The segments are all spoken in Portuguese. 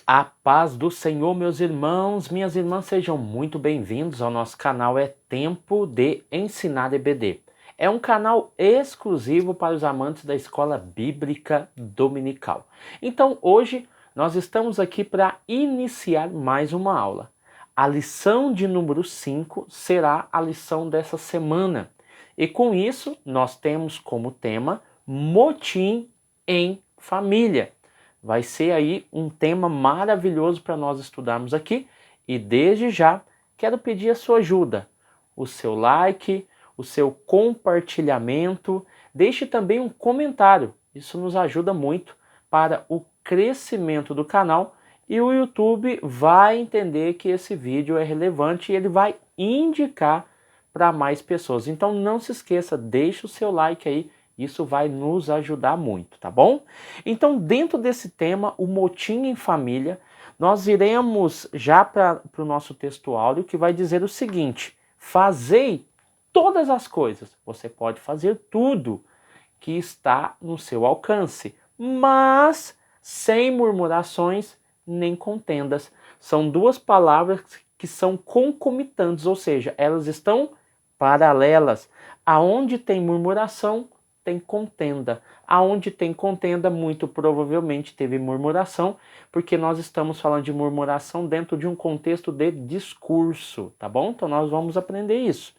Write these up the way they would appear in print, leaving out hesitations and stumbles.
A paz do Senhor, meus irmãos, minhas irmãs, sejam muito bem-vindos ao nosso canal É Tempo de Ensinar EBD. É um canal exclusivo para os amantes da Escola Bíblica Dominical. Então, hoje, nós estamos aqui para iniciar mais uma aula. A lição de número 5 será a lição dessa semana. E com isso, nós temos como tema motim em família. Vai ser aí um tema maravilhoso para nós estudarmos aqui e desde já quero pedir a sua ajuda, o seu like, o seu compartilhamento, deixe também um comentário, isso nos ajuda muito para o crescimento do canal e o YouTube vai entender que esse vídeo é relevante e ele vai indicar para mais pessoas. Então não se esqueça, deixe o seu like aí. Isso vai nos ajudar muito, tá bom? Então, dentro desse tema, o motim em família, nós iremos já para o nosso texto áudio que vai dizer o seguinte: fazei todas as coisas. Você pode fazer tudo que está no seu alcance, mas sem murmurações nem contendas. São duas palavras que são concomitantes, ou seja, elas estão paralelas. Aonde tem murmuração, tem contenda. Aonde tem contenda, muito provavelmente teve murmuração, porque nós estamos falando de murmuração dentro de um contexto de discurso, tá bom? Então nós vamos aprender isso.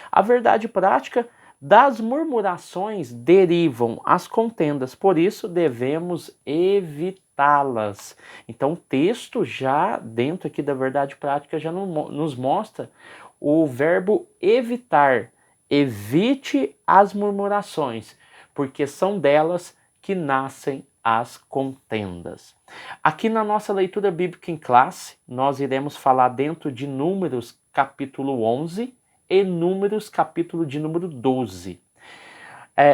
A verdade prática, das murmurações derivam as contendas, por isso devemos evitá-las. Então o texto já dentro aqui da verdade prática já nos mostra o verbo evitar. Evite as murmurações, porque são delas que nascem as contendas. Aqui na nossa leitura bíblica em classe, nós iremos falar dentro de Números capítulo 11 e Números capítulo de número 12.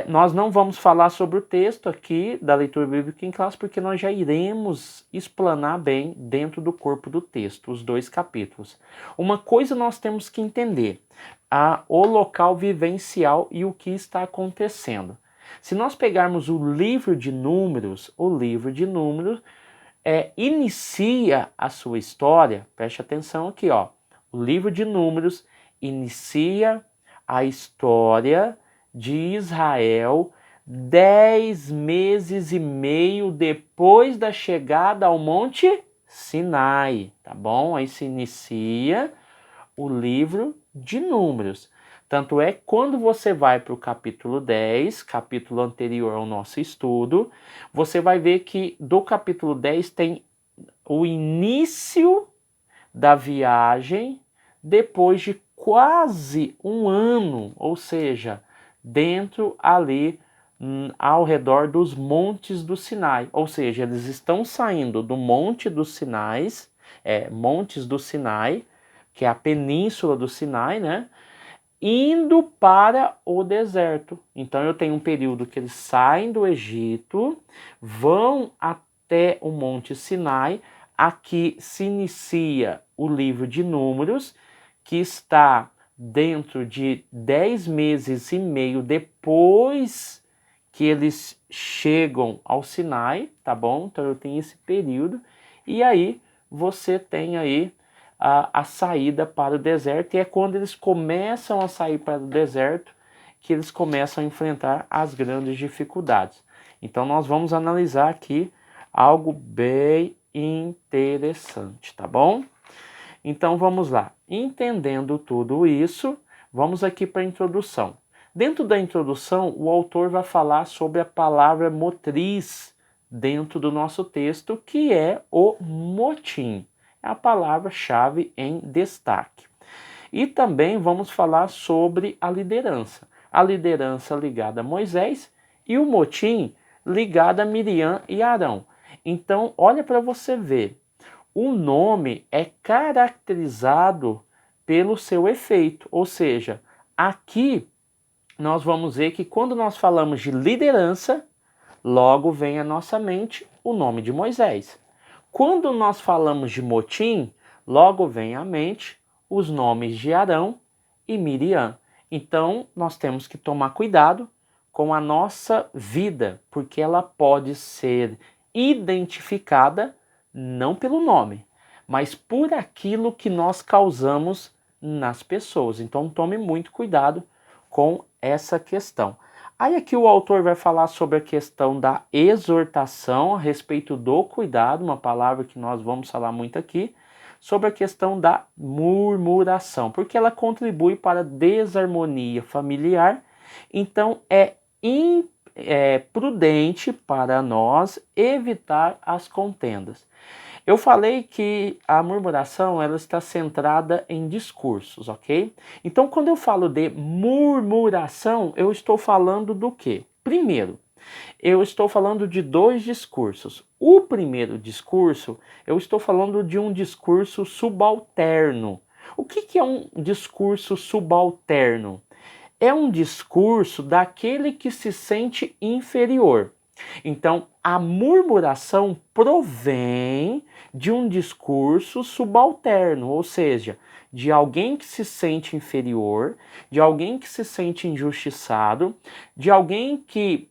Nós não vamos falar sobre o texto aqui da leitura bíblica em classe, porque nós já iremos explanar bem dentro do corpo do texto, os dois capítulos. Uma coisa nós temos que entender, o local vivencial e o que está acontecendo. Se nós pegarmos o livro de Números, inicia a sua história, preste atenção aqui, ó. O livro de Números inicia a história de Israel 10 meses e meio depois da chegada ao Monte Sinai, tá bom? Aí se inicia o livro de Números. Tanto é que quando você vai para o capítulo 10, capítulo anterior ao nosso estudo, você vai ver que do capítulo 10 tem o início da viagem depois de quase um ano, ou seja, dentro ali ao redor dos montes do Sinai, ou seja, eles estão saindo do Monte dos Sinais, Montes do Sinai, que é a península do Sinai, né? Indo para o deserto. Então eu tenho um período que eles saem do Egito, vão até o Monte Sinai, aqui se inicia o livro de Números, que está dentro de 10 meses e meio depois que eles chegam ao Sinai, tá bom? Então eu tenho esse período, e aí você tem aí a saída para o deserto, e é quando eles começam a sair para o deserto que eles começam a enfrentar as grandes dificuldades. Então nós vamos analisar aqui algo bem interessante, tá bom? Então vamos lá. Entendendo tudo isso, vamos aqui para a introdução. Dentro da introdução, o autor vai falar sobre a palavra motriz dentro do nosso texto, que é o motim. É a palavra-chave em destaque. E também vamos falar sobre a liderança. A liderança ligada a Moisés e o motim ligado a Miriam e Arão. Então, olha para você ver. O nome é caracterizado pelo seu efeito, ou seja, aqui nós vamos ver que quando nós falamos de liderança, logo vem à nossa mente o nome de Moisés. Quando nós falamos de motim, logo vem à mente os nomes de Arão e Miriam. Então nós temos que tomar cuidado com a nossa vida, porque ela pode ser identificada não pelo nome, mas por aquilo que nós causamos nas pessoas. Então tome muito cuidado com essa questão. Aí aqui o autor vai falar sobre a questão da exortação a respeito do cuidado, uma palavra que nós vamos falar muito aqui, sobre a questão da murmuração, porque ela contribui para a desarmonia familiar. Então é prudente para nós evitar as contendas. Eu falei que a murmuração ela está centrada em discursos, ok? Então, quando eu falo de murmuração, eu estou falando do quê? Primeiro, eu estou falando de dois discursos. O primeiro discurso, eu estou falando de um discurso subalterno. O que é um discurso subalterno? É um discurso daquele que se sente inferior. Então, a murmuração provém de um discurso subalterno, ou seja, de alguém que se sente inferior, de alguém que se sente injustiçado, de alguém que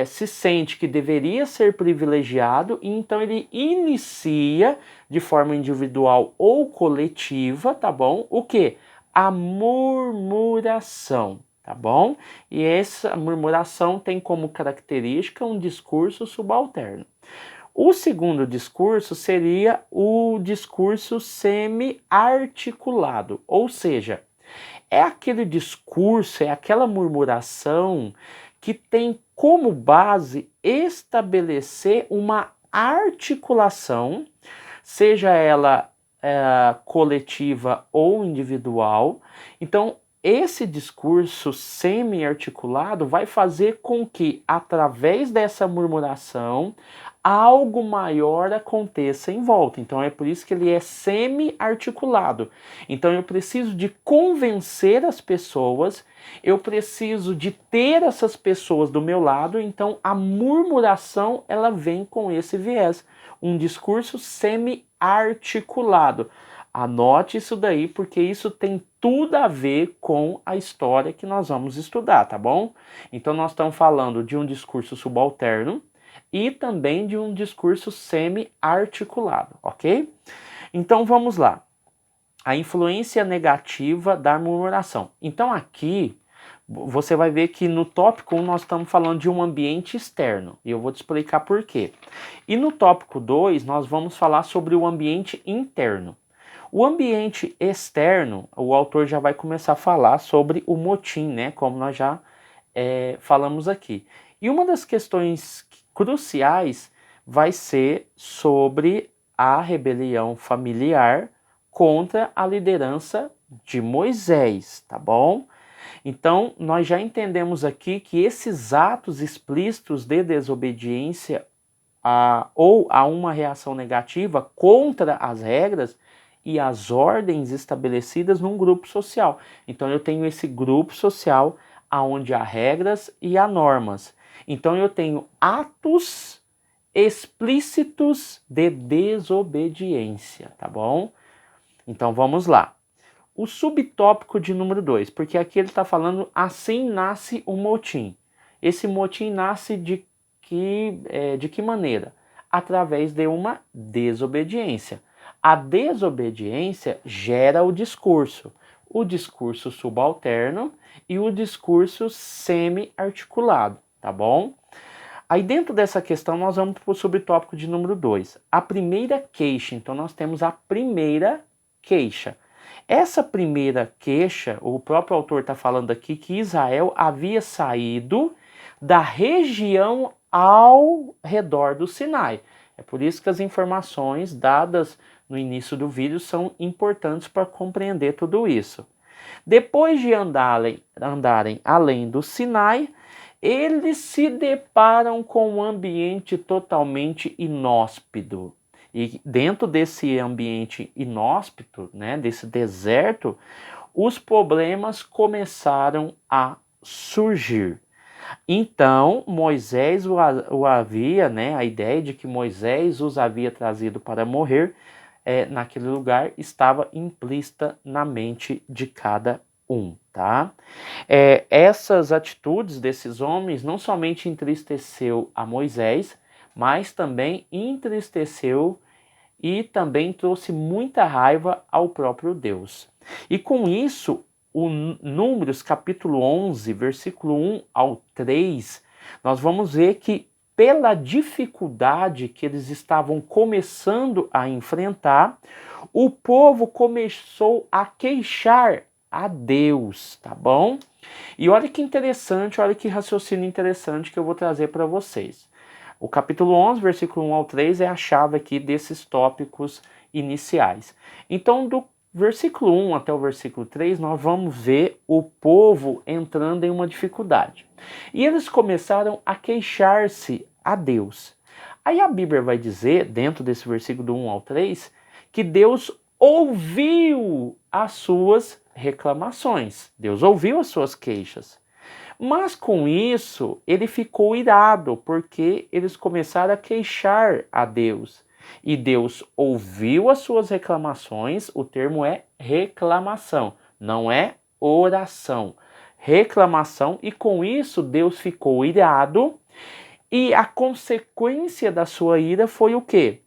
se sente que deveria ser privilegiado e então ele inicia de forma individual ou coletiva, tá bom? O quê? A murmuração. Tá bom? E essa murmuração tem como característica um discurso subalterno. O segundo discurso seria o discurso semi-articulado, ou seja, é aquele discurso, é aquela murmuração que tem como base estabelecer uma articulação, seja ela coletiva ou individual. Então, esse discurso semi-articulado vai fazer com que, através dessa murmuração, algo maior aconteça em volta. Então é por isso que ele é semi-articulado. Então eu preciso de convencer as pessoas, eu preciso de ter essas pessoas do meu lado, então a murmuração ela vem com esse viés, um discurso semi-articulado. Anote isso daí, porque isso tem tudo a ver com a história que nós vamos estudar, tá bom? Então nós estamos falando de um discurso subalterno e também de um discurso semi-articulado, ok? Então vamos lá. A influência negativa da murmuração. Então aqui você vai ver que no tópico 1 nós estamos falando de um ambiente externo, e eu vou te explicar por quê. E no tópico 2 nós vamos falar sobre o ambiente interno. O ambiente externo, o autor já vai começar a falar sobre o motim, né? Como nós já falamos aqui. E uma das questões cruciais vai ser sobre a rebelião familiar contra a liderança de Moisés, tá bom? Então, nós já entendemos aqui que esses atos explícitos de desobediência ou a uma reação negativa contra as regras e as ordens estabelecidas num grupo social. Então eu tenho esse grupo social onde há regras e há normas. Então eu tenho atos explícitos de desobediência, tá bom? Então vamos lá. O subtópico de número 2, porque aqui ele está falando assim nasce o motim. Esse motim nasce de que maneira? Através de uma desobediência. A desobediência gera o discurso subalterno e o discurso semi-articulado, tá bom? Aí dentro dessa questão nós vamos para o subtópico de número 2, a primeira queixa. Então nós temos a primeira queixa. Essa primeira queixa, o próprio autor está falando aqui que Israel havia saído da região ao redor do Sinai. É por isso que as informações dadas no início do vídeo são importantes para compreender tudo isso. Depois de andarem além do Sinai, eles se deparam com um ambiente totalmente inóspito. E dentro desse ambiente inóspito, né, desse deserto, os problemas começaram a surgir. Então, Moisés o havia, né, a ideia de que Moisés os havia trazido para morrer, naquele lugar estava implícita na mente de cada um, tá? Essas atitudes desses homens não somente entristeceu a Moisés, mas também entristeceu e também trouxe muita raiva ao próprio Deus. E com isso, o Números capítulo 11, versículo 1 ao 3, nós vamos ver que pela dificuldade que eles estavam começando a enfrentar, o povo começou a queixar a Deus, tá bom? E olha que interessante, olha que raciocínio interessante que eu vou trazer para vocês. O capítulo 11, versículo 1 ao 3 é a chave aqui desses tópicos iniciais. Então, do versículo 1 até o versículo 3, nós vamos ver o povo entrando em uma dificuldade. E eles começaram a queixar-se a Deus. Aí a Bíblia vai dizer, dentro desse versículo do 1 ao 3, que Deus ouviu as suas reclamações. Deus ouviu as suas queixas. Mas com isso, ele ficou irado, porque eles começaram a queixar a Deus. E Deus ouviu as suas reclamações, o termo é reclamação, não é oração. Reclamação, e com isso Deus ficou irado, e a consequência da sua ira foi o quê?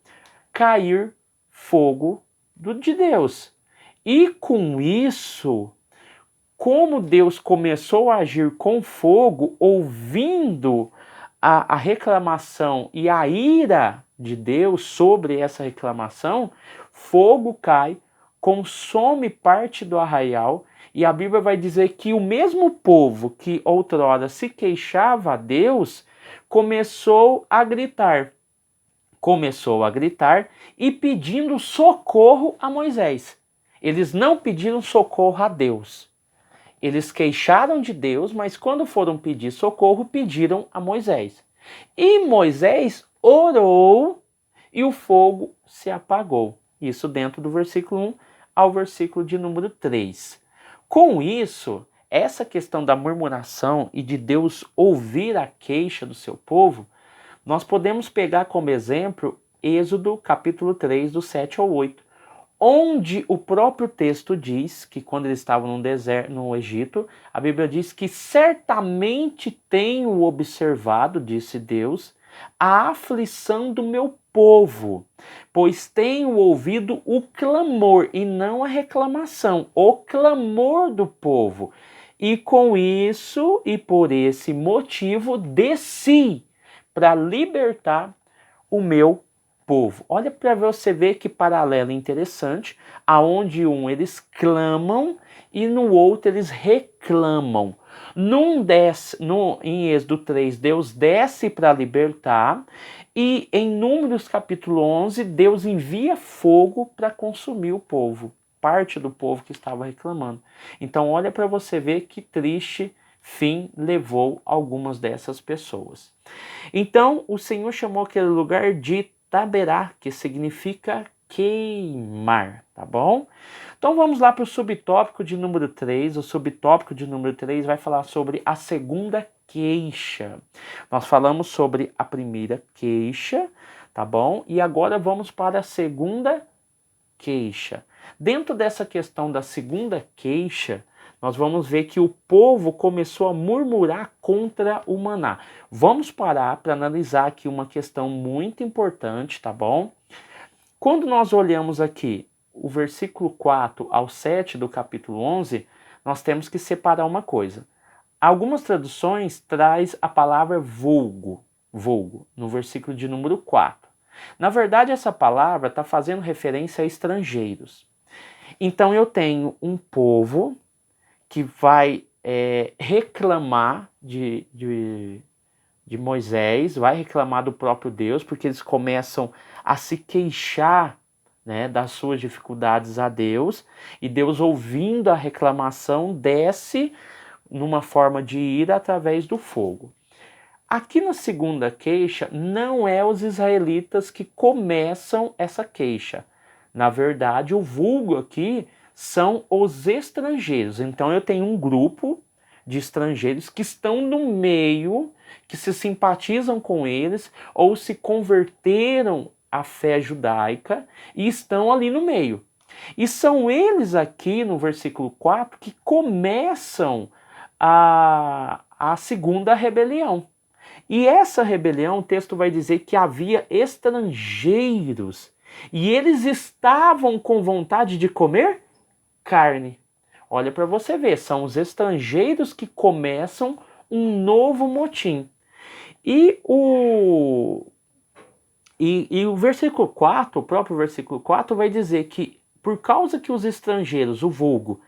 Cair fogo de Deus. E com isso, como Deus começou a agir com fogo, ouvindo a reclamação e a ira de Deus sobre essa reclamação, fogo cai, consome parte do arraial, e a Bíblia vai dizer que o mesmo povo que outrora se queixava a Deus, começou a gritar e pedindo socorro a Moisés. Eles não pediram socorro a Deus. Eles queixaram de Deus, mas quando foram pedir socorro, pediram a Moisés. E Moisés orou e o fogo se apagou. Isso dentro do versículo 1 ao versículo de número 3. Com isso, essa questão da murmuração e de Deus ouvir a queixa do seu povo, nós podemos pegar como exemplo Êxodo capítulo 3, do 7 ao 8. Onde o próprio texto diz que quando eles estavam no deserto, no Egito, a Bíblia diz que certamente tenho observado, disse Deus, a aflição do meu povo, pois tenho ouvido o clamor e não a reclamação, o clamor do povo. E com isso e por esse motivo desci para libertar o meu povo. Olha para você ver que paralelo interessante, aonde eles clamam e no outro eles reclamam. Em Êxodo 3, Deus desce para libertar, e em Números capítulo 11, Deus envia fogo para consumir o povo, parte do povo que estava reclamando. Então olha para você ver que triste fim levou algumas dessas pessoas. Então o Senhor chamou aquele lugar de Taberá, que significa queimar, tá bom? Então vamos lá para o subtópico de número 3. O subtópico de número 3 vai falar sobre a segunda queixa. Nós falamos sobre a primeira queixa, tá bom? E agora vamos para a segunda queixa. Dentro dessa questão da segunda queixa, nós vamos ver que o povo começou a murmurar contra o maná. Vamos parar para analisar aqui uma questão muito importante, tá bom? Quando nós olhamos aqui o versículo 4 ao 7 do capítulo 11, nós temos que separar uma coisa. Algumas traduções traz a palavra vulgo, no versículo de número 4. Na verdade, essa palavra está fazendo referência a estrangeiros. Então eu tenho um povo que vai reclamar de Moisés, vai reclamar do próprio Deus, porque eles começam a se queixar, né, das suas dificuldades a Deus, e Deus, ouvindo a reclamação, desce numa forma de ira através do fogo. Aqui na segunda queixa, não é os israelitas que começam essa queixa. Na verdade, o vulgo aqui são os estrangeiros. Então eu tenho um grupo de estrangeiros que estão no meio, que se simpatizam com eles ou se converteram à fé judaica e estão ali no meio. E são eles aqui no versículo 4 que começam a segunda rebelião. E essa rebelião, o texto vai dizer que havia estrangeiros E eles estavam com vontade de comer carne. Olha para você ver, são os estrangeiros que começam um novo motim. E o versículo 4, o próprio versículo 4 vai dizer que por causa que os estrangeiros, o vulgo,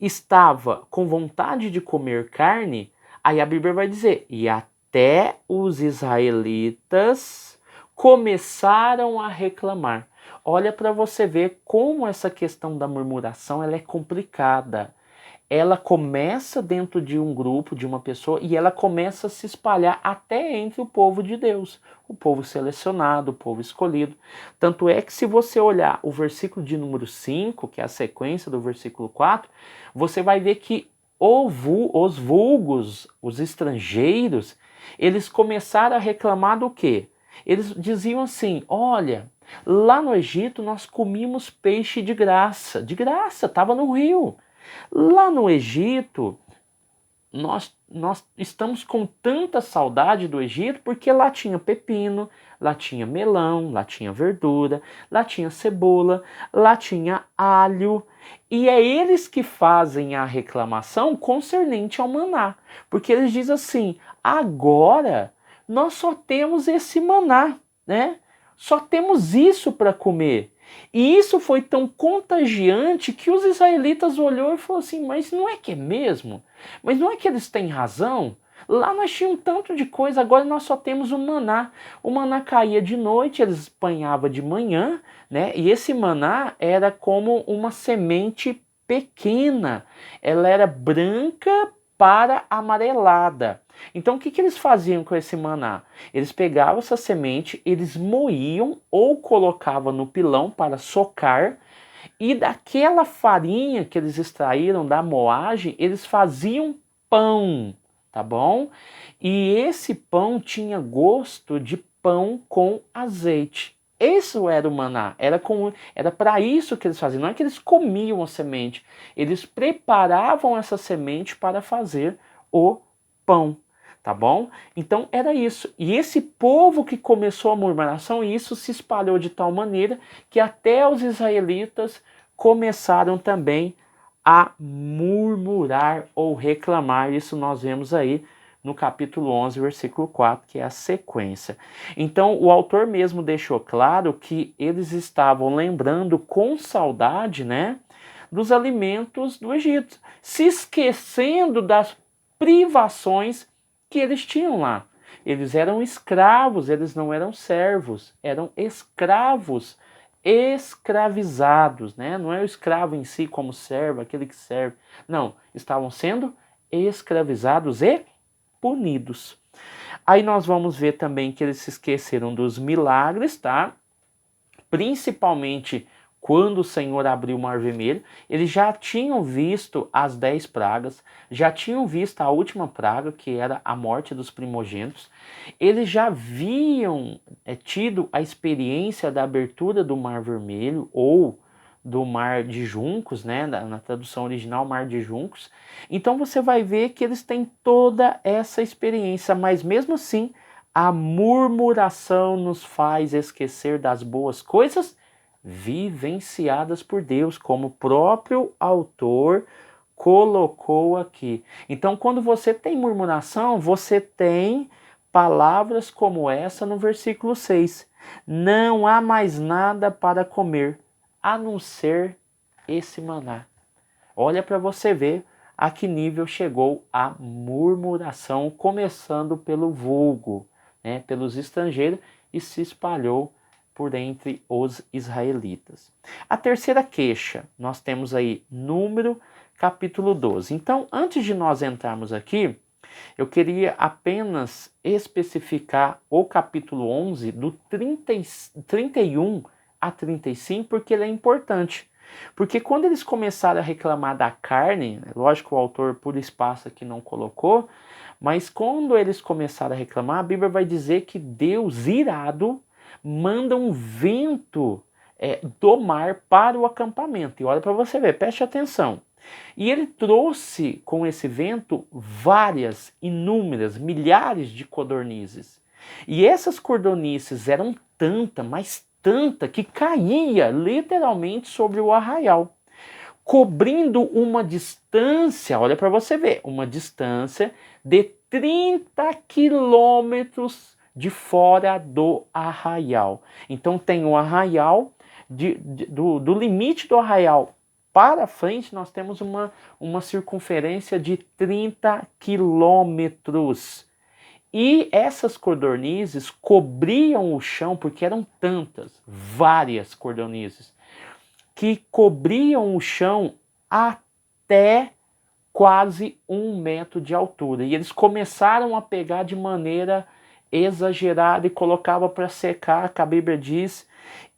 estava com vontade de comer carne, aí a Bíblia vai dizer, e até os israelitas começaram a reclamar. Olha para você ver como essa questão da murmuração ela é complicada. Ela começa dentro de um grupo, de uma pessoa, e ela começa a se espalhar até entre o povo de Deus, o povo selecionado, o povo escolhido. Tanto é que se você olhar o versículo de número 5, que é a sequência do versículo 4, você vai ver que os vulgos, os estrangeiros, eles começaram a reclamar do quê? Eles diziam assim, olha, lá no Egito nós comíamos peixe de graça, estava no rio. Lá no Egito, nós estamos com tanta saudade do Egito porque lá tinha pepino, lá tinha melão, lá tinha verdura, lá tinha cebola, lá tinha alho. E é eles que fazem a reclamação concernente ao maná. Porque eles dizem assim, agora nós só temos esse maná, né? Só temos isso para comer. E isso foi tão contagiante que os israelitas olhou e falou assim, mas não é que é mesmo? Mas não é que eles têm razão? Lá nós tínhamos um tanto de coisa, agora nós só temos o maná. O maná caía de noite, eles apanhavam de manhã, né? E esse maná era como uma semente pequena. Ela era branca para amarelada. Então o que eles faziam com esse maná? Eles pegavam essa semente, eles moíam ou colocavam no pilão para socar, e daquela farinha que eles extraíram da moagem, eles faziam pão, tá bom? E esse pão tinha gosto de pão com azeite. Isso era o maná, era para isso que eles faziam, não é que eles comiam a semente, eles preparavam essa semente para fazer o pão, tá bom? Então era isso. E esse povo que começou a murmuração, isso se espalhou de tal maneira que até os israelitas começaram também a murmurar ou reclamar. Isso nós vemos aí no capítulo 11, versículo 4, que é a sequência. Então, o autor mesmo deixou claro que eles estavam lembrando com saudade, né, dos alimentos do Egito, se esquecendo das privações que eles tinham lá. Eles eram escravos, eles não eram servos, eram escravos, escravizados, né? Não é o escravo em si como servo, aquele que serve. Não, estavam sendo escravizados e punidos. Aí nós vamos ver também que eles se esqueceram dos milagres, tá? Principalmente quando o Senhor abriu o Mar Vermelho, eles já tinham visto as 10 pragas, já tinham visto a última praga, que era a morte dos primogênitos. Eles já haviam tido a experiência da abertura do Mar Vermelho, ou do Mar de Juncos, né? Na tradução original, Mar de Juncos. Então você vai ver que eles têm toda essa experiência, mas mesmo assim, a murmuração nos faz esquecer das boas coisas vivenciadas por Deus, como o próprio autor colocou aqui. Então, quando você tem murmuração, você tem palavras como essa no versículo 6. Não há mais nada para comer, a não ser esse maná. Olha para você ver a que nível chegou a murmuração, começando pelo vulgo, né, pelos estrangeiros, e se espalhou por entre os israelitas. A terceira queixa, nós temos aí Número, capítulo 12. Então, antes de nós entrarmos aqui, eu queria apenas especificar o capítulo 11, do 31 a 35, porque ele é importante. Porque quando eles começaram a reclamar da carne, lógico que o autor por espaço aqui não colocou, mas quando eles começaram a reclamar, a Bíblia vai dizer que Deus, irado, manda um vento do mar para o acampamento. E olha para você ver, preste atenção. E ele trouxe com esse vento várias, inúmeras, milhares de codornizes. E essas codornizes eram tantas, mas tanta que caía literalmente sobre o arraial, cobrindo uma distância, olha para você ver, uma distância de 30 quilômetros de fora do arraial. Então tem um arraial, do limite do arraial para frente, nós temos uma circunferência de 30 quilômetros. E essas codornizes cobriam o chão, porque eram tantas, várias codornizes, que cobriam o chão até quase 1 metro de altura. E eles começaram a pegar de maneira exagerada e colocava para secar, que a Bíblia diz,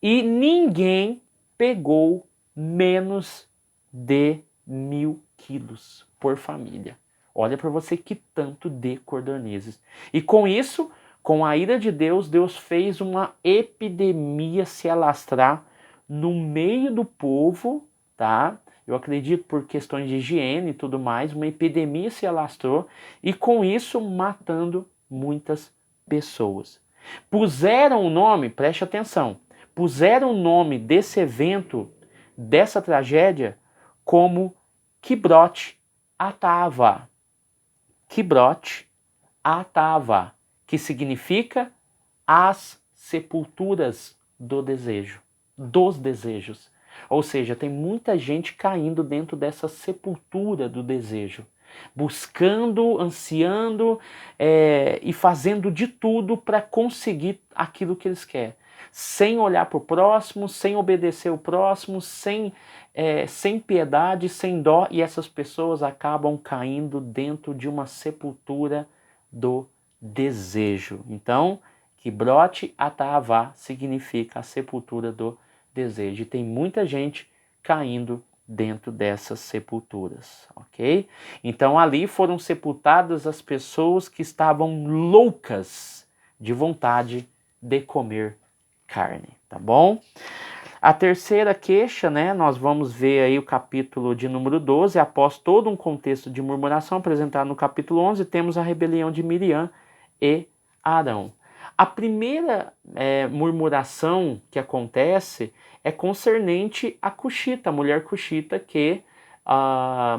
e ninguém pegou menos de 1.000 quilos por família. Olha para você que tanto de codornizes. E com isso, com a ira de Deus, Deus fez uma epidemia se alastrar no meio do povo, tá? Eu acredito por questões de higiene e tudo mais, uma epidemia se alastrou e com isso matando muitas pessoas. Puseram o nome, preste atenção, puseram o nome desse evento, dessa tragédia, como Kibroth Hattaavah. Kibroth Hattaavah, que significa as sepulturas do desejo, dos desejos. Ou seja, tem muita gente caindo dentro dessa sepultura do desejo, buscando, ansiando e fazendo de tudo para conseguir aquilo que eles querem, sem olhar para o próximo, sem obedecer o próximo, sem piedade, sem dó, e essas pessoas acabam caindo dentro de uma sepultura do desejo. Então, Kibroth Hattaavah significa a sepultura do desejo. E tem muita gente caindo dentro dessas sepulturas, ok? Então ali foram sepultadas as pessoas que estavam loucas de vontade de comer carne, tá bom? A terceira queixa, né, nós vamos ver aí o capítulo de número 12, após todo um contexto de murmuração apresentado no capítulo 11, temos a rebelião de Miriam e Arão. A primeira murmuração que acontece é concernente a Cuxita, a mulher Cuxita que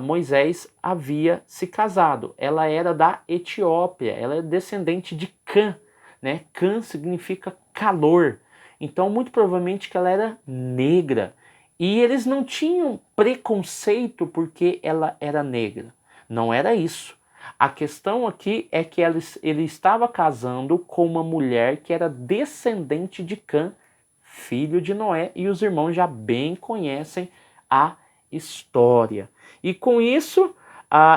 Moisés havia se casado. Ela era da Etiópia, ela é descendente de Cã, né? Cã significa calor. Então, muito provavelmente que ela era negra. E eles não tinham preconceito porque ela era negra. Não era isso. A questão aqui é que ele estava casando com uma mulher que era descendente de Cã, filho de Noé, e os irmãos já bem conhecem a história. E com isso,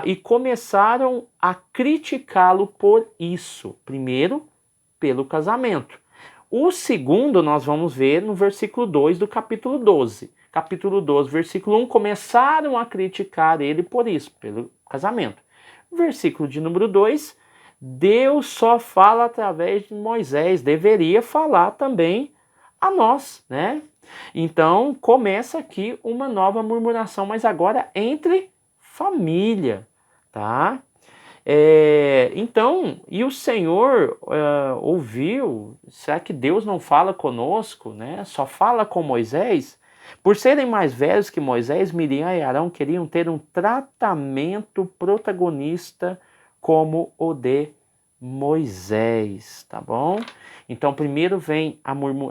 e começaram a criticá-lo por isso. Primeiro, pelo casamento. O segundo nós vamos ver no versículo 2 do capítulo 12. Capítulo 12, versículo 1, começaram a criticar ele por isso, pelo casamento. Versículo de número 2, Deus só fala através de Moisés, deveria falar também a nós, né? Então começa aqui uma nova murmuração, mas agora entre família, tá? Então, e o Senhor ouviu, será que Deus não fala conosco, né? Só fala com Moisés? Por serem mais velhos que Moisés, Miriam e Arão queriam ter um tratamento protagonista como o de Moisés, tá bom? Então, primeiro vem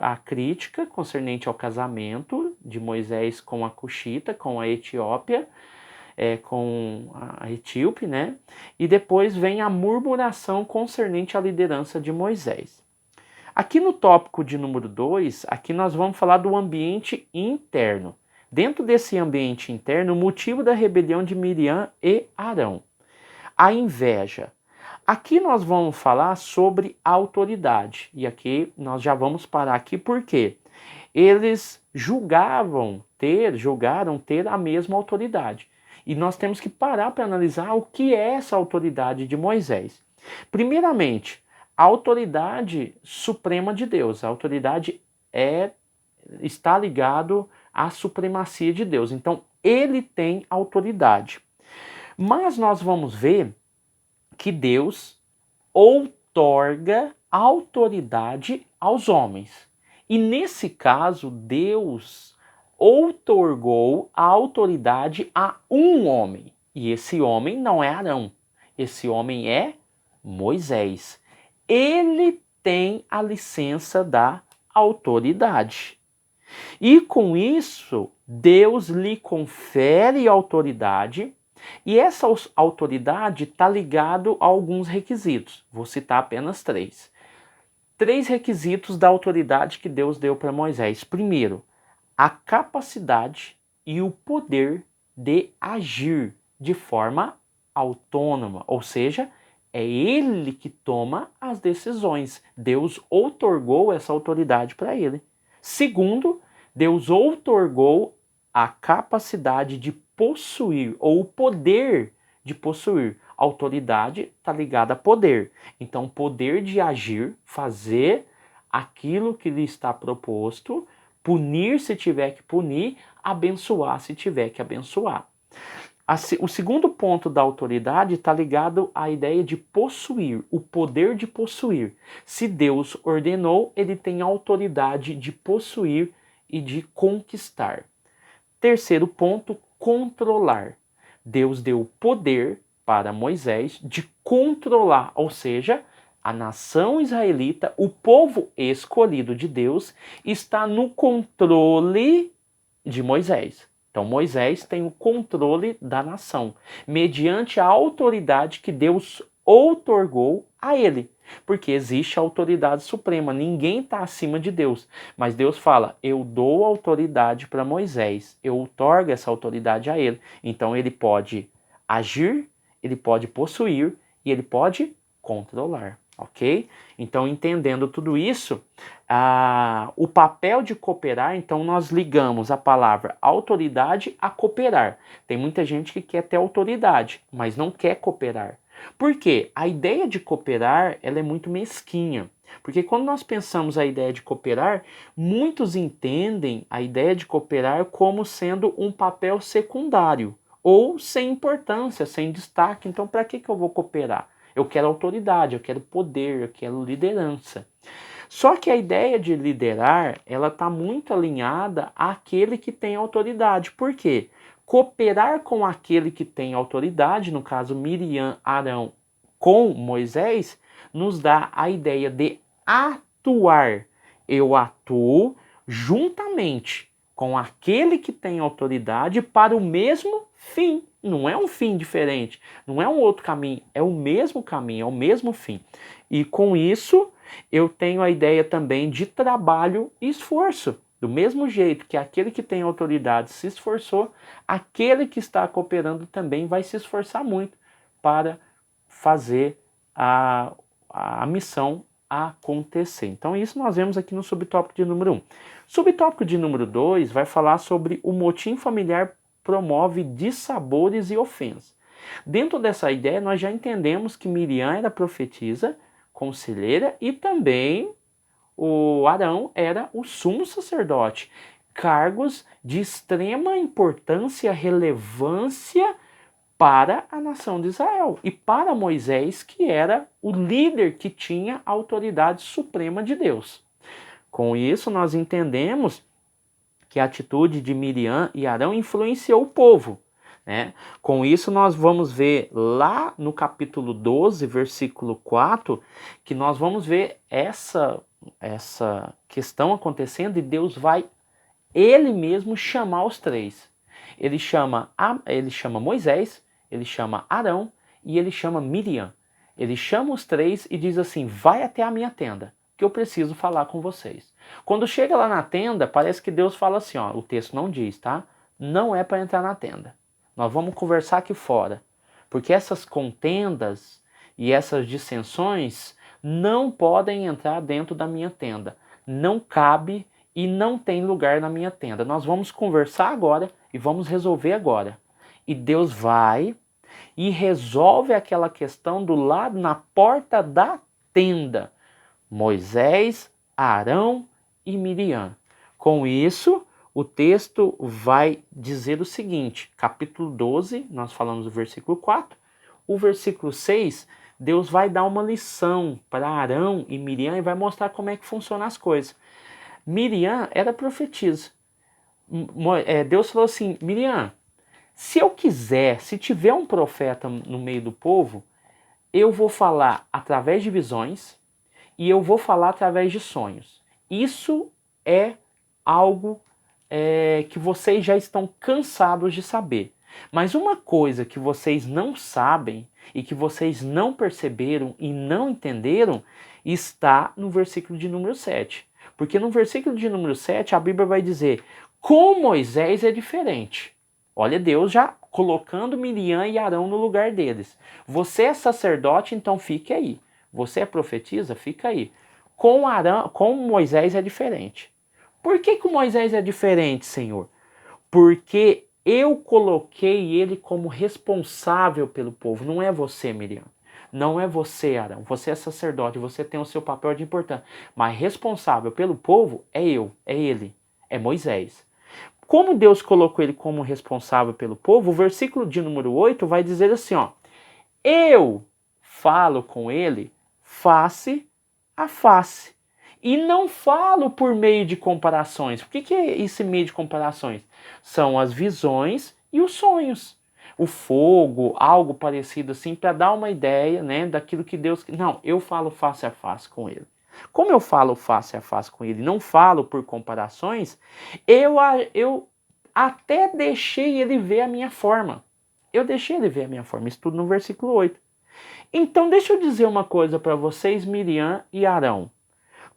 a crítica concernente ao casamento de Moisés com a Cuxita, com a Etiópia, com a etíope, né? E depois vem a murmuração concernente à liderança de Moisés. Aqui no tópico de número 2, aqui nós vamos falar do ambiente interno. Dentro desse ambiente interno, o motivo da rebelião de Miriam e Arão. A inveja. Aqui nós vamos falar sobre a autoridade. E aqui nós já vamos parar aqui porque eles julgaram ter a mesma autoridade. E nós temos que parar para analisar o que é essa autoridade de Moisés. Primeiramente, a autoridade suprema de Deus. A autoridade está ligado à supremacia de Deus. Então, ele tem autoridade. Mas nós vamos ver que Deus outorga autoridade aos homens. E nesse caso, Deus outorgou a autoridade a um homem. E esse homem não é Arão. Esse homem é Moisés. Ele tem a licença da autoridade. E com isso, Deus lhe confere autoridade, e essa autoridade está ligada a alguns requisitos. Vou citar apenas três. Três requisitos da autoridade que Deus deu para Moisés. Primeiro, a capacidade e o poder de agir de forma autônoma, ou seja, é ele que toma as decisões. Deus outorgou essa autoridade para ele. Segundo, Deus outorgou a capacidade de possuir, ou o poder de possuir. Autoridade está ligada a poder. Então, poder de agir, fazer aquilo que lhe está proposto, punir se tiver que punir, abençoar se tiver que abençoar. O segundo ponto da autoridade está ligado à ideia de possuir, o poder de possuir. Se Deus ordenou, ele tem autoridade de possuir e de conquistar. Terceiro ponto, controlar. Deus deu poder para Moisés de controlar, ou seja, a nação israelita, o povo escolhido de Deus, está no controle de Moisés. Então Moisés tem o controle da nação, mediante a autoridade que Deus outorgou a ele. Porque existe a autoridade suprema, ninguém está acima de Deus. Mas Deus fala, eu dou autoridade para Moisés, eu outorgo essa autoridade a ele. Então ele pode agir, ele pode possuir e ele pode controlar. Ok? Então, entendendo tudo isso, o papel de cooperar, então nós ligamos a palavra autoridade a cooperar. Tem muita gente que quer ter autoridade, mas não quer cooperar. Por quê? A ideia de cooperar, ela é muito mesquinha. Porque quando nós pensamos a ideia de cooperar, muitos entendem a ideia de cooperar como sendo um papel secundário, ou sem importância, sem destaque. Então, para que eu vou cooperar? Eu quero autoridade, eu quero poder, eu quero liderança. Só que a ideia de liderar, ela está muito alinhada àquele que tem autoridade. Por quê? Cooperar com aquele que tem autoridade, no caso Miriam, Arão, com Moisés, nos dá a ideia de atuar. Eu atuo juntamente com aquele que tem autoridade para o mesmo fim. Não é um fim diferente, não é um outro caminho, é o mesmo caminho, é o mesmo fim. E com isso, eu tenho a ideia também de trabalho e esforço. Do mesmo jeito que aquele que tem autoridade se esforçou, aquele que está cooperando também vai se esforçar muito para fazer a missão acontecer. Então, isso nós vemos aqui no subtópico de número 1. Subtópico de número 2 vai falar sobre o motim familiar promove dissabores e ofensas. Dentro dessa ideia, nós já entendemos que Miriam era profetisa, conselheira, e também o Arão era o sumo sacerdote. Cargos de extrema importância, relevância para a nação de Israel e para Moisés, que era o líder que tinha a autoridade suprema de Deus. Com isso, nós entendemos que a atitude de Miriam e Arão influenciou o povo, né? Com isso, nós vamos ver lá no capítulo 12, versículo 4, que nós vamos ver essa questão acontecendo e Deus vai, ele mesmo, chamar os três. Ele chama Moisés, ele chama Arão e ele chama Miriam. Ele chama os três e diz assim, vai até a minha tenda, que eu preciso falar com vocês. Quando chega lá na tenda, parece que Deus fala assim, ó, o texto não diz, tá? Não é para entrar na tenda. Nós vamos conversar aqui fora. Porque essas contendas e essas dissensões não podem entrar dentro da minha tenda. Não cabe e não tem lugar na minha tenda. Nós vamos conversar agora e vamos resolver agora. E Deus vai e resolve aquela questão do lado, na porta da tenda. Moisés, Arão e Miriam. Com isso, o texto vai dizer o seguinte, capítulo 12, nós falamos do versículo 4, o versículo 6, Deus vai dar uma lição para Arão e Miriam e vai mostrar como é que funcionam as coisas. Miriam era profetisa. Deus falou assim, Miriam, se eu quiser, se tiver um profeta no meio do povo, eu vou falar através de visões e eu vou falar através de sonhos. Isso é algo que vocês já estão cansados de saber. Mas uma coisa que vocês não sabem e que vocês não perceberam e não entenderam está no versículo de número 7. Porque no versículo de número 7 a Bíblia vai dizer: com Moisés é diferente. Olha, Deus já colocando Miriam e Arão no lugar deles. Você é sacerdote, então fique aí. Você é profetisa, fica aí. Com Moisés é diferente. Por que com Moisés é diferente, Senhor? Porque eu coloquei ele como responsável pelo povo. Não é você, Miriam. Não é você, Arão. Você é sacerdote, você tem o seu papel de importância. Mas responsável pelo povo é é ele, é Moisés. Como Deus colocou ele como responsável pelo povo, o versículo de número 8 vai dizer assim, ó: eu falo com ele face a face. E não falo por meio de comparações. O que é esse meio de comparações? São as visões e os sonhos. O fogo, algo parecido assim, para dar uma ideia, né, daquilo que Deus... Não, eu falo face a face com ele. Como eu falo face a face com ele, não falo por comparações, eu até deixei ele ver a minha forma. Eu deixei ele ver a minha forma, isso tudo no versículo 8. Então deixa eu dizer uma coisa para vocês, Miriam e Arão.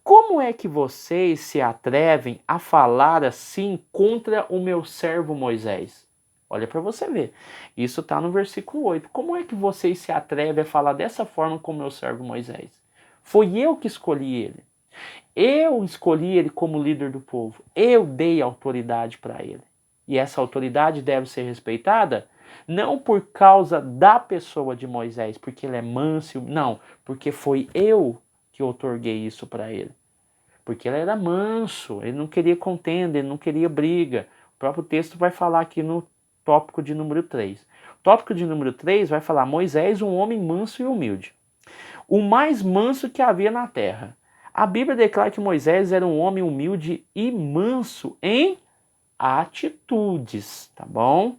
Como é que vocês se atrevem a falar assim contra o meu servo Moisés? Olha para você ver. Isso está no versículo 8. Como é que vocês se atrevem a falar dessa forma com o meu servo Moisés? Foi eu que escolhi ele. Eu escolhi ele como líder do povo. Eu dei autoridade para ele. E essa autoridade deve ser respeitada não por causa da pessoa de Moisés, porque ele é manso, não, porque foi eu que outorguei isso para ele. Porque ele era manso, ele não queria contenda, ele não queria briga. O próprio texto vai falar aqui no tópico de número 3. O tópico de número 3 vai falar: Moisés, um homem manso e humilde, o mais manso que havia na terra. A Bíblia declara que Moisés era um homem humilde e manso em atitudes, tá bom?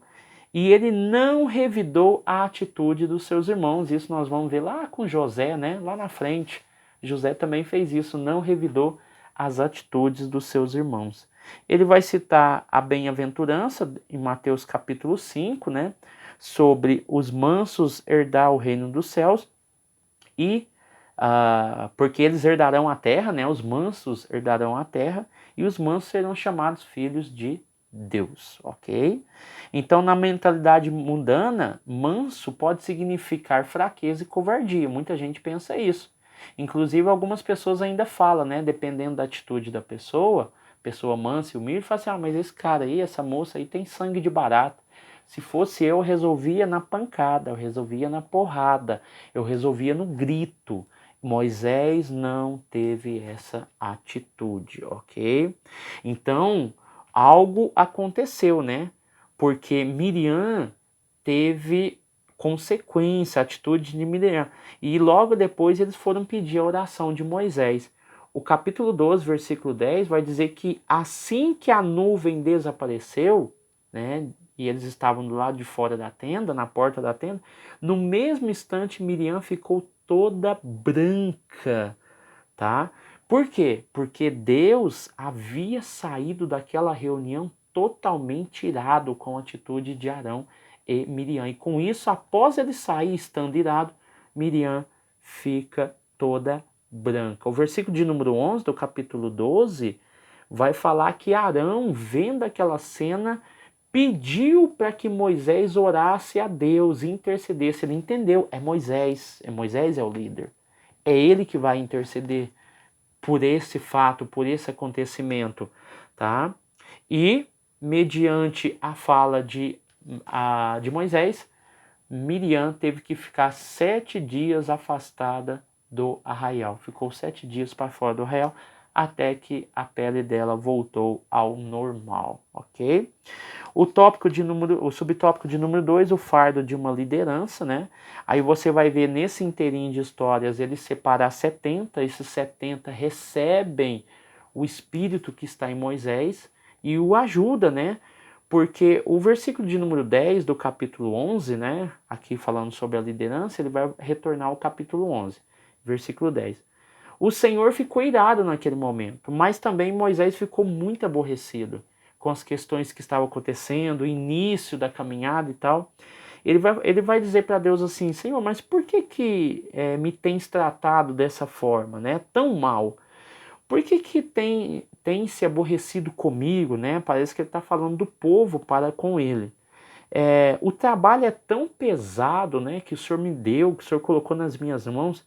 E ele não revidou a atitude dos seus irmãos. Isso nós vamos ver lá com José, né? Lá na frente. José também fez isso, não revidou as atitudes dos seus irmãos. Ele vai citar a bem-aventurança em Mateus capítulo 5, né? Sobre os mansos herdar o reino dos céus e porque eles herdarão a terra, né? Os mansos herdarão a terra e os mansos serão chamados filhos de Deus, ok? Então, na mentalidade mundana, manso pode significar fraqueza e covardia. Muita gente pensa isso. Inclusive, algumas pessoas ainda falam, né? Dependendo da atitude da pessoa mansa e humilde, fala assim: mas esse cara aí, essa moça aí tem sangue de barata. Se fosse eu resolvia na pancada, eu resolvia na porrada, eu resolvia no grito. Moisés não teve essa atitude, ok? Então, algo aconteceu, né? Porque Miriam teve consequência, a atitude de Miriam. E logo depois eles foram pedir a oração de Moisés. O capítulo 12, versículo 10 vai dizer que assim que a nuvem desapareceu, né? E eles estavam do lado de fora da tenda, na porta da tenda, no mesmo instante Miriam ficou toda branca, tá? Por quê? Porque Deus havia saído daquela reunião totalmente irado com a atitude de Arão e Miriam. E com isso, após ele sair estando irado, Miriam fica toda branca. O versículo de número 11 do capítulo 12 vai falar que Arão, vendo aquela cena, pediu para que Moisés orasse a Deus e intercedesse. Ele entendeu, é Moisés é o líder. É ele que vai interceder por esse fato, por esse acontecimento, tá? E, mediante a fala de Moisés, Miriam teve que ficar 7 dias afastada do arraial. Ficou 7 dias para fora do arraial, até que a pele dela voltou ao normal, ok? O subtópico de número 2, o fardo de uma liderança, né? Aí você vai ver nesse inteirinho de histórias, ele separa 70, esses 70 recebem o espírito que está em Moisés e o ajuda, né? Porque o versículo de número 10 do capítulo 11, né? Aqui falando sobre a liderança, ele vai retornar ao capítulo 11, versículo 10. O Senhor ficou irado naquele momento, mas também Moisés ficou muito aborrecido com as questões que estavam acontecendo, o início da caminhada e tal. Ele vai dizer para Deus assim: Senhor, mas por que me tens tratado dessa forma, né? Tão mal? Por que tem se aborrecido comigo, né? Parece que ele está falando do povo para com ele. O trabalho é tão pesado, né? Que o Senhor me deu, que o Senhor colocou nas minhas mãos.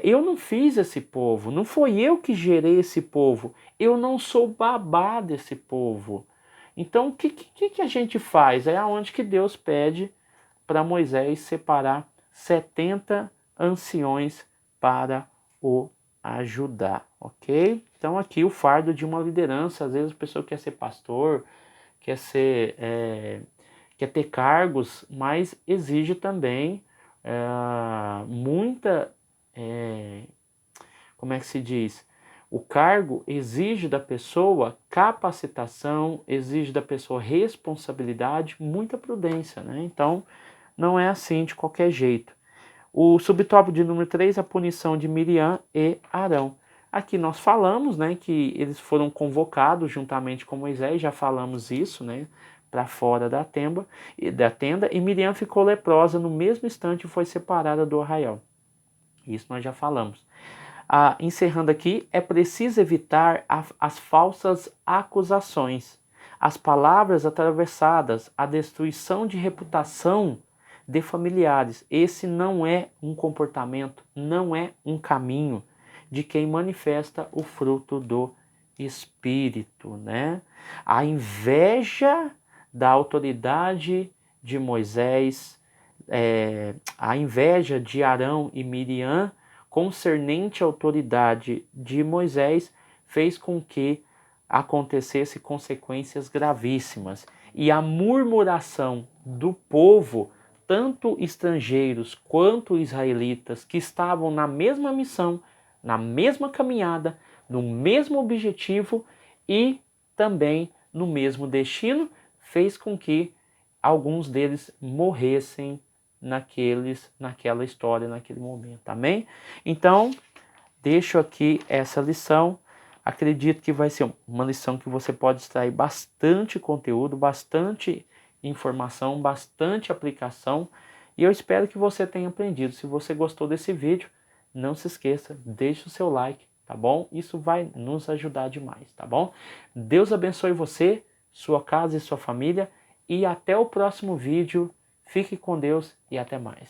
Eu não fiz esse povo, não foi eu que gerei esse povo, eu não sou babá desse povo. Então, o que a gente faz? É aonde que Deus pede para Moisés separar 70 anciões para o ajudar, ok? Então, aqui o fardo de uma liderança, às vezes a pessoa quer ser pastor, quer ter cargos, mas exige também muita como é que se diz? O cargo exige da pessoa capacitação, exige da pessoa responsabilidade, muita prudência, né? Então, não é assim de qualquer jeito. O subtópico de número 3, a punição de Miriam e Arão. Aqui nós falamos, né, que eles foram convocados juntamente com Moisés, já falamos isso, né, para fora da tenda, e Miriam ficou leprosa no mesmo instante e foi separada do arraial. Isso nós já falamos. Encerrando aqui, é preciso evitar as falsas acusações, as palavras atravessadas, a destruição de reputação de familiares. Esse não é um comportamento, não é um caminho de quem manifesta o fruto do Espírito, né? A inveja da autoridade de Moisés, a inveja de Arão e Miriam concernente à autoridade de Moisés fez com que acontecesse consequências gravíssimas. E a murmuração do povo, tanto estrangeiros quanto israelitas, que estavam na mesma missão, na mesma caminhada, no mesmo objetivo e também no mesmo destino, fez com que alguns deles morressem naquela história, naquele momento, amém? Então, deixo aqui essa lição, acredito que vai ser uma lição que você pode extrair bastante conteúdo, bastante informação, bastante aplicação, e eu espero que você tenha aprendido. Se você gostou desse vídeo, não se esqueça, deixe o seu like, tá bom? Isso vai nos ajudar demais, tá bom? Deus abençoe você, sua casa e sua família, e até o próximo vídeo. Fique com Deus e até mais.